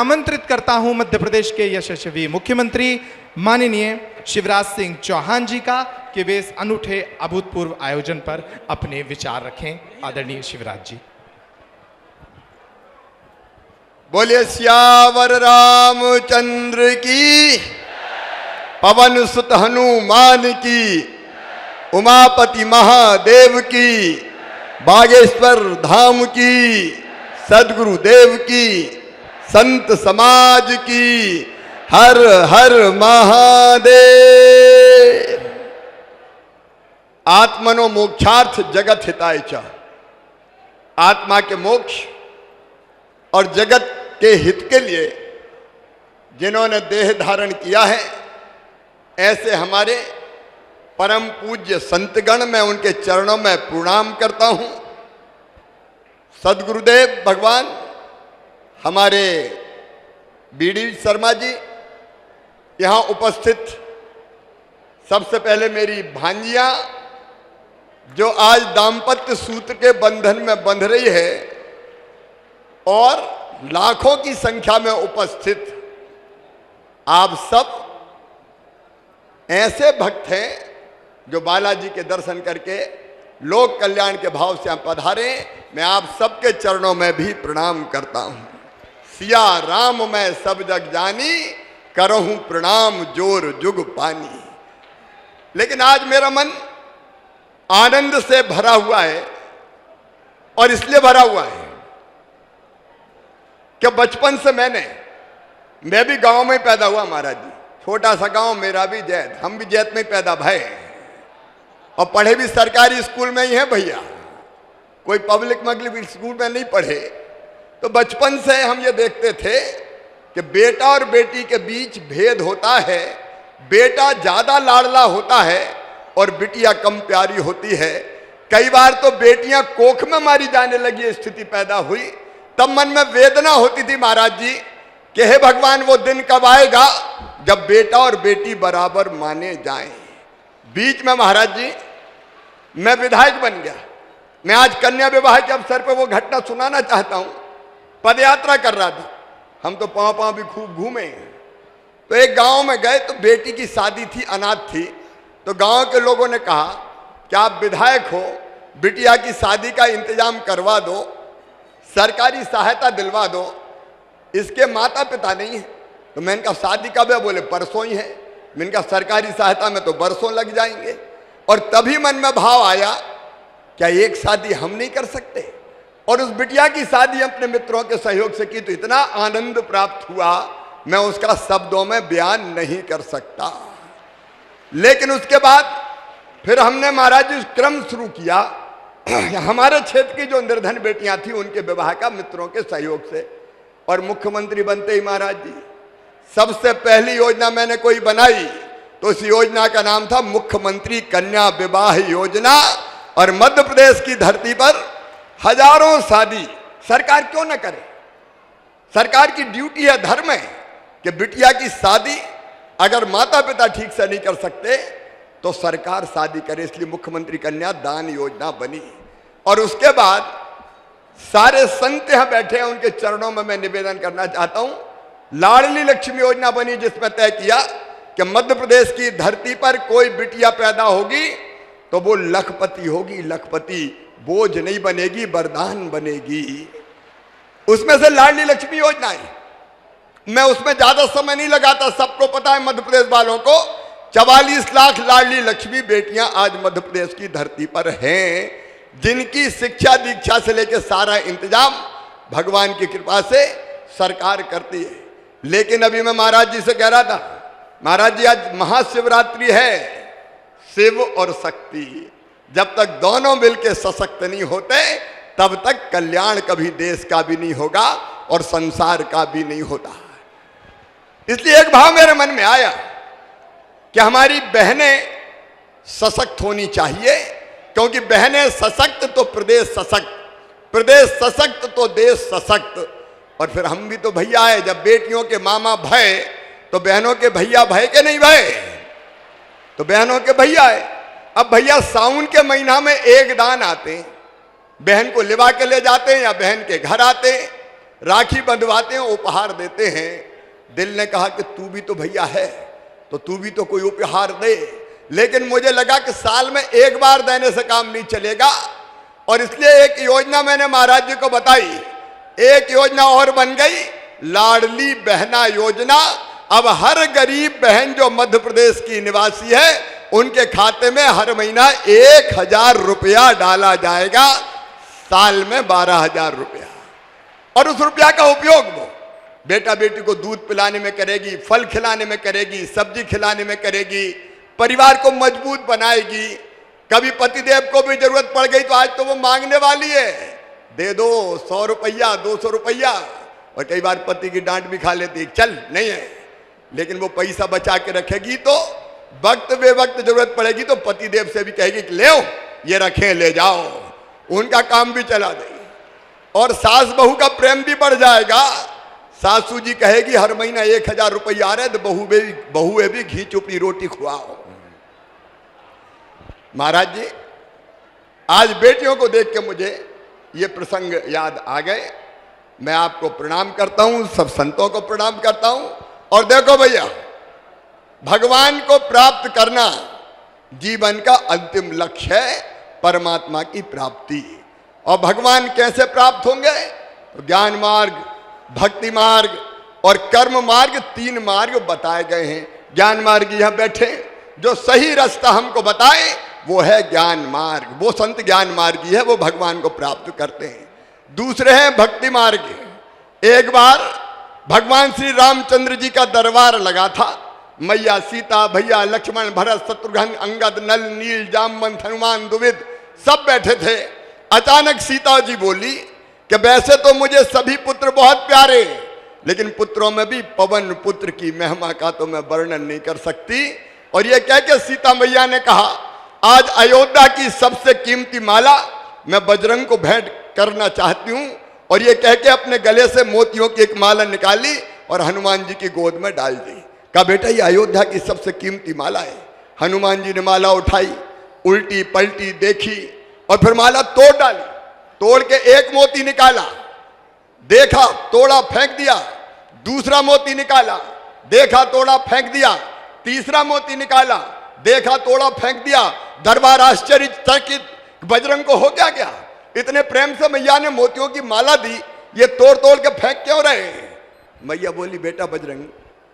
आमंत्रित करता हूं मध्य प्रदेश के यशस्वी मुख्यमंत्री माननीय शिवराज सिंह चौहान जी का कि वे इस अनूठे अभूतपूर्व आयोजन पर अपने विचार रखें। आदरणीय शिवराज जी। बोलिए सियावर रामचंद्र की, पवन सुत हनुमान की, उमापति महादेव की, बागेश्वर धाम की, सदगुरु देव की, संत समाज की, हर हर महादेव। आत्मनो मोक्षार्थ जगत हिताय च, आत्मा के मोक्ष और जगत के हित के लिए जिन्होंने देह धारण किया है, ऐसे हमारे परम पूज्य संतगण, मैं उनके चरणों में प्रणाम करता हूं। सदगुरुदेव भगवान हमारे बीडी शर्मा जी, यहां उपस्थित सबसे पहले मेरी भांजियां जो आज दाम्पत्य सूत्र के बंधन में बंध रही है, और लाखों की संख्या में उपस्थित आप सब ऐसे भक्त हैं जो बालाजी के दर्शन करके लोक कल्याण के भाव से पधारे। मैं आप सबके चरणों में भी प्रणाम करता हूं। सिया राम मैं सब जग जानी, करहूं प्रणाम जोर जुग पानी। लेकिन आज मेरा मन आनंद से भरा हुआ है, और इसलिए भरा हुआ है कि बचपन से मैं भी गांव में पैदा हुआ महाराज जी। छोटा सा गांव मेरा भी जैत, हम भी जैत में पैदा भय, और पढ़े भी सरकारी स्कूल में ही है भैया, कोई पब्लिक मगलिक स्कूल में नहीं पढ़े। तो बचपन से हम ये देखते थे कि बेटा और बेटी के बीच भेद होता है, बेटा ज्यादा लाडला होता है और बिटिया कम प्यारी होती है। कई बार तो बेटियां कोख में मारी जाने लगी स्थिति पैदा हुई, तब मन में वेदना होती थी महाराज जी कि हे भगवान, वो दिन कब आएगा जब बेटा और बेटी बराबर माने जाएं। बीच में महाराज जी मैं विधायक बन गया। मैं आज कन्या विवाह के अवसर पर वो घटना सुनाना चाहता हूं। पदयात्रा कर रहा था, हम तो पांव पांव भी खूब घूमे। तो एक गांव में गए तो बेटी की शादी थी, अनाथ थी। तो गांव के लोगों ने कहा कि आप विधायक हो, बिटिया की शादी का इंतजाम करवा दो, सरकारी सहायता दिलवा दो, इसके माता पिता नहीं है। तो मैंने कहा शादी कब है? बोले परसों ही है। मैंने कहा सरकारी सहायता में तो बरसों लग जाएंगे। और तभी मन में भाव आया, क्या एक शादी हम नहीं कर सकते? और उस बिटिया की शादी अपने मित्रों के सहयोग से की तो इतना आनंद प्राप्त हुआ, मैं उसका शब्दों में बयान नहीं कर सकता। लेकिन उसके बाद फिर हमने महाराज जी क्रम शुरू किया। हमारे क्षेत्र की जो निर्धन बेटियां थी उनके विवाह का मित्रों के सहयोग से, और मुख्यमंत्री बनते ही महाराज जी सबसे पहली योजना मैंने कोई बनाई तो उस योजना का नाम था मुख्यमंत्री कन्या विवाह योजना। और मध्य प्रदेश की धरती पर हजारों शादी सरकार क्यों न करे? सरकार की ड्यूटी है, धर्म है कि बिटिया की शादी अगर माता पिता ठीक से नहीं कर सकते तो सरकार शादी करे। इसलिए मुख्यमंत्री कन्या दान योजना बनी। और उसके बाद सारे संत यहां बैठे हैं, उनके चरणों में मैं निवेदन करना चाहता हूं। लाडली लक्ष्मी योजना बनी, जिसमें तय किया कि मध्य प्रदेश की धरती पर कोई बिटिया पैदा होगी तो वो लखपति होगी, लखपति, बोझ नहीं बनेगी, वरदान बनेगी। उसमें से लाडली लक्ष्मी योजना है। मैं उसमें ज्यादा समय नहीं लगाता, सबको पता है मध्य प्रदेश वालों को 44 लाख लाडली लक्ष्मी बेटियां आज मध्य प्रदेश की धरती पर हैं, जिनकी शिक्षा दीक्षा से लेकर सारा इंतजाम भगवान की कृपा से सरकार करती है। लेकिन अभी मैं महाराज जी से कह रहा था, महाराज जी आज महाशिवरात्रि है, शिव और शक्ति, जब तक दोनों मिलकर सशक्त नहीं होते तब तक कल्याण कभी देश का भी नहीं होगा और संसार का भी नहीं होता। इसलिए एक भाव मेरे मन में आया कि हमारी बहनें सशक्त होनी चाहिए, क्योंकि बहनें सशक्त तो प्रदेश सशक्त, प्रदेश सशक्त तो देश सशक्त। और फिर हम भी तो भैया है, जब बेटियों के मामा भय तो बहनों के भैया भय के नहीं भय, तो बहनों के भैया है। अब भैया सावन के महीना में एक दान आते हैं, बहन को लिवा के ले जाते हैं या बहन के घर आते हैं। राखी बंधवाते हैं, उपहार देते हैं। दिल ने कहा कि तू भी तो भैया है, तो तू भी तो कोई उपहार दे। लेकिन मुझे लगा कि साल में एक बार देने से काम नहीं चलेगा, और इसलिए एक योजना मैंने महाराज जी को बताई। एक योजना और बन गई, लाडली बहना योजना। अब हर गरीब बहन जो मध्य प्रदेश की निवासी है, उनके खाते में हर महीना 1000 रुपया डाला जाएगा, साल में 12,000 रुपया। और उस रुपया का उपयोग वो बेटा बेटी को दूध पिलाने में करेगी, फल खिलाने में करेगी, सब्जी खिलाने में करेगी, परिवार को मजबूत बनाएगी। कभी पतिदेव को भी जरूरत पड़ गई तो आज तो वो मांगने वाली है, दे दो 100 रुपया 200 रुपया। और कई बार पति की डांट भी खा लेती, चल नहीं है, लेकिन वो पैसा बचा के रखेगी तो वक्त बेवक्त जरूरत पड़ेगी तो पतिदेव से भी कहेगी कि ले आओ, ये रखें ले जाओ, उनका काम भी चला देगी। और सास बहू का प्रेम भी बढ़ जाएगा। सासू जी कहेगी हर महीना 1000 रुपया आ रहे तो बहुए भी घी चुपड़ी रोटी खुआओ। महाराज जी, आज बेटियों को देख के मुझे ये प्रसंग याद आ गए। मैं आपको प्रणाम करता हूं, सब संतों को प्रणाम करता हूं। और देखो भैया, भगवान को प्राप्त करना जीवन का अंतिम लक्ष्य है, परमात्मा की प्राप्ति। और भगवान कैसे प्राप्त होंगे? तो ज्ञान मार्ग, भक्ति मार्ग और कर्म मार्ग, 3 मार्ग बताए गए हैं। ज्ञान मार्ग यहां बैठे, जो सही रास्ता हमको बताए वो है ज्ञान मार्ग। वो संत ज्ञान मार्गी है, वो भगवान को प्राप्त करते हैं। दूसरे हैं भक्ति मार्ग। एक बार भगवान श्री रामचंद्र जी का दरबार लगा था। मैया सीता, भैया लक्ष्मण, भरत, शत्रुघ्न, अंगद, नल, नील, जामवंत, हनुमान, द्विविद सब बैठे थे। अचानक सीता जी बोली कि वैसे तो मुझे सभी पुत्र बहुत प्यारे, लेकिन पुत्रों में भी पवन पुत्र की महिमा का तो मैं वर्णन नहीं कर सकती। और ये कह के सीता मैया ने कहा, आज अयोध्या की सबसे कीमती माला मैं बजरंग को भेंट करना चाहती हूं। और ये कह के अपने गले से मोतियों की एक माला निकाली और हनुमान जी की गोद में डाल दी। कहा बेटा ये अयोध्या की सबसे कीमती माला है। हनुमान जी ने माला उठाई, उल्टी पलटी देखी और फिर माला तोड़ डाली। तोड़ के एक मोती निकाला, देखा, तोड़ा, फेंक दिया। दूसरा मोती निकाला, देखा, तोड़ा, फेंक दिया। तीसरा मोती निकाला, देखा, तोड़ा, फेंक दिया। दरबार आश्चर्यचकित, बजरंग को हो क्या? इतने प्रेम से मैया ने मोतियों की माला दी, ये तोड़ तोड़ के फेंक क्यों रहे? मैया बोली बेटा बजरंग,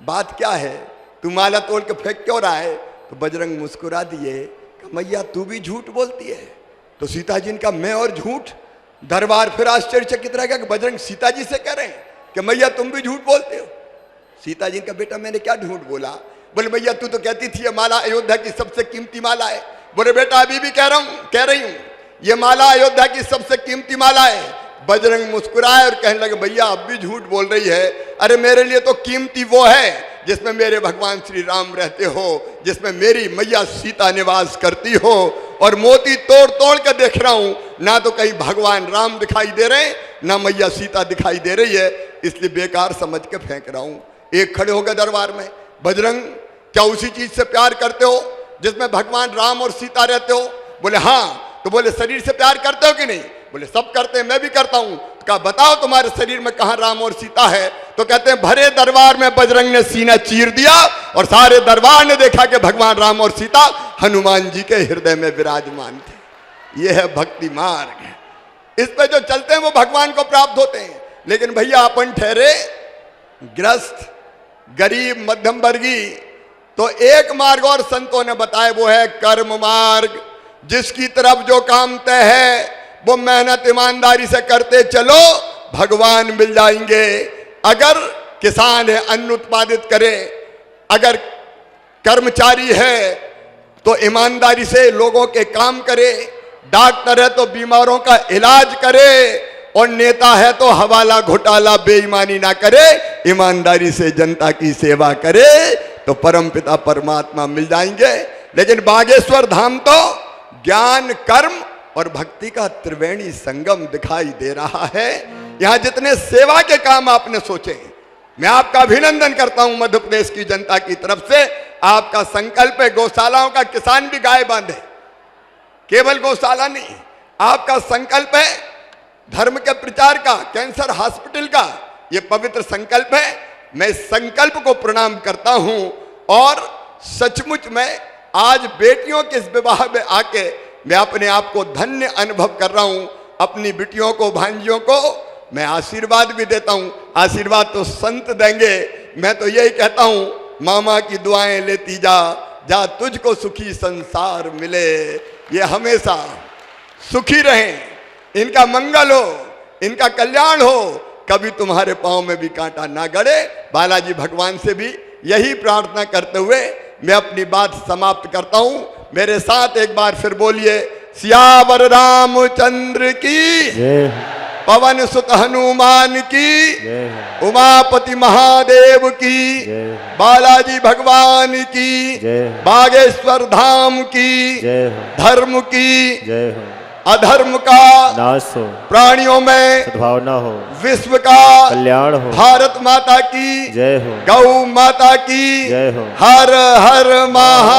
बात क्या है, तू माला तोड़ के फेंक क्यों रहा है? तो बजरंग मुस्कुरा दिए, मैया तू भी झूठ बोलती है। तो सीता जी ने कहा मैं और झूठ? दरबार फिर आश्चर्यचकित रह गया कि बजरंग सीता जी से कह रहे हैं कि मैया तुम भी झूठ बोलते हो। सीता जी ने कहा बेटा मैंने क्या झूठ बोला? बोले भैया तू तो कहती थी ये माला अयोध्या की सबसे कीमती माला है। बोले बेटा अभी भी कह रही हूं ये माला अयोध्या की सबसे कीमती माला है। बजरंग मुस्कुराए और कहने लगे भैया अब भी झूठ बोल रही है। अरे मेरे लिए तो कीमती वो है जिसमें मेरे भगवान श्री राम रहते हो, जिसमें मेरी मैया सीता निवास करती हो। और मोती तोड़ तोड़ के देख रहा हूं, ना तो कहीं भगवान राम दिखाई दे रहे ना मैया सीता दिखाई दे रही है, इसलिए बेकार समझ के फेंक रहा हूं। एक खड़े हो गए दरबार में, बजरंग क्या उसी चीज से प्यार करते हो जिसमें भगवान राम और सीता रहते हो? बोले हाँ। तो बोले शरीर से प्यार करते हो कि नहीं? बोले सब करते हैं, मैं भी करता हूं। कहा बताओ तुम्हारे शरीर में कहां राम और सीता है? तो कहते हैं भरे दरबार में बजरंग ने सीना चीर दिया और सारे दरबार ने देखा कि भगवान राम और सीता हनुमान जी के हृदय में विराजमान थे। यह है भक्ति मार्ग। इस पे जो चलते हैं वो भगवान को प्राप्त होते हैं। लेकिन भैया अपन ठहरे ग्रस्त, गरीब, मध्यम वर्गीय, तो एक मार्ग और संतों ने बताया, वो है कर्म मार्ग। जिसकी तरफ जो काम तय है वो मेहनत ईमानदारी से करते चलो, भगवान मिल जाएंगे। अगर किसान है अन्न उत्पादित करे, अगर कर्मचारी है तो ईमानदारी से लोगों के काम करे, डॉक्टर है तो बीमारों का इलाज करे, और नेता है तो हवाला घोटाला बेईमानी ना करे, ईमानदारी से जनता की सेवा करे, तो परमपिता परमात्मा मिल जाएंगे। लेकिन बागेश्वर धाम तो ज्ञान, कर्म और भक्ति का त्रिवेणी संगम दिखाई दे रहा है। यहां जितने सेवा के काम आपने सोचे, मैं आपका अभिनंदन करता हूं मध्य प्रदेश की जनता की तरफ से। आपका संकल्प है गौशालाओं का, किसान भी गाय बांधे, केवल गौशाला नहीं। आपका संकल्प है धर्म के प्रचार का, कैंसर हॉस्पिटल का, ये पवित्र संकल्प है। मैं इस संकल्प को प्रणाम करता हूं और सचमुच मैं आज बेटियों के इस विवाह में आके मैं अपने आप को धन्य अनुभव कर रहा हूं। अपनी बेटियों को, भांजियों को मैं आशीर्वाद भी देता हूं। आशीर्वाद तो संत देंगे, मैं तो यही कहता हूं, मामा की दुआएं लेती जा, जा तुझको सुखी संसार मिले। ये हमेशा सुखी रहें, इनका मंगल हो, इनका कल्याण हो, कभी तुम्हारे पांव में भी कांटा ना गड़े। बालाजी भगवान से भी यही प्रार्थना करते हुए मैं अपनी बात समाप्त करता हूं। मेरे साथ एक बार फिर बोलिए, सियावर रामचंद्र की जय पवन सुत हनुमान की, जय उमापति महादेव की, जय बालाजी भगवान की, जय बागेश्वर धाम की, जय धर्म की, जय हो, अधर्म का नाश हो, प्राणियों में सद्भावना हो, विश्व का कल्याण हो, भारत माता की, जय हो, गौ माता की, जय हो। हर हर महा